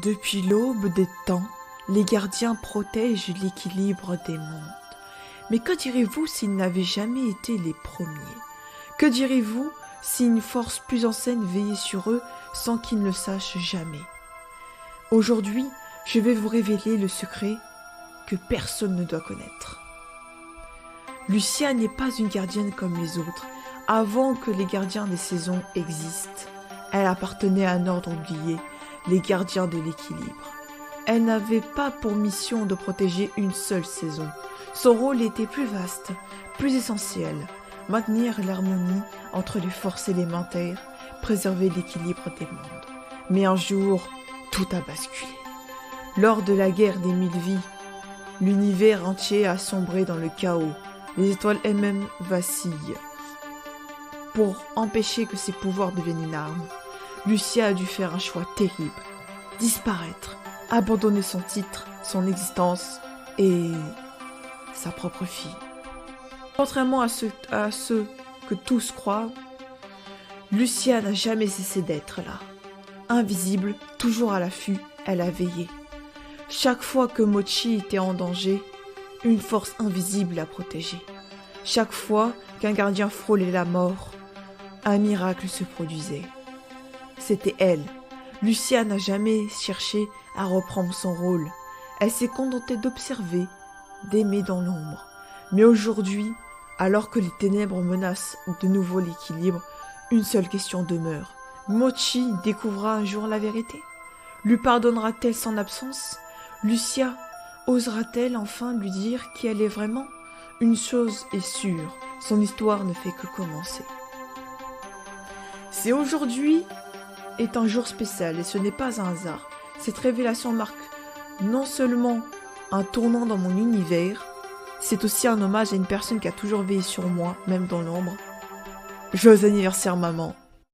Depuis l'aube des temps, les gardiens protègent l'équilibre des mondes. Mais que direz-vous s'ils n'avaient jamais été les premiers? Que direz-vous si une force plus ancienne veillait sur eux sans qu'ils ne le sachent jamais? Aujourd'hui, je vais vous révéler le secret que personne ne doit connaître. Lucia n'est pas une gardienne comme les autres. Avant que les gardiens des saisons existent, elle appartenait à un ordre oublié, les gardiens de l'équilibre. Elle n'avait pas pour mission de protéger une seule saison. Son rôle était plus vaste, plus essentiel, maintenir l'harmonie entre les forces élémentaires, préserver l'équilibre des mondes. Mais un jour, tout a basculé. Lors de la guerre des 1000 vies, l'univers entier a sombré dans le chaos. Les étoiles elles-mêmes vacillent. Pour empêcher que ses pouvoirs deviennent une arme, Lucia a dû faire un choix terrible. Disparaître, abandonner son titre, son existence et sa propre fille. Contrairement à ceux que tous croient, Lucia n'a jamais cessé d'être là. Invisible, toujours à l'affût, elle a veillé. Chaque fois que Mochi était en danger, une force invisible l'a protégé. Chaque fois qu'un gardien frôlait la mort, un miracle se produisait. C'était elle. Lucia n'a jamais cherché à reprendre son rôle. Elle s'est contentée d'observer, d'aimer dans l'ombre. Mais aujourd'hui, alors que les ténèbres menacent de nouveau l'équilibre, une seule question demeure. Mochi découvrira un jour la vérité? Lui pardonnera-t-elle son absence? Lucia osera-t-elle enfin lui dire qui elle est vraiment? Une chose est sûre, son histoire ne fait que commencer. C'est aujourd'hui est un jour spécial et ce n'est pas un hasard. Cette révélation marque non seulement un tournant dans mon univers, c'est aussi un hommage à une personne qui a toujours veillé sur moi, même dans l'ombre. Joyeux anniversaire maman!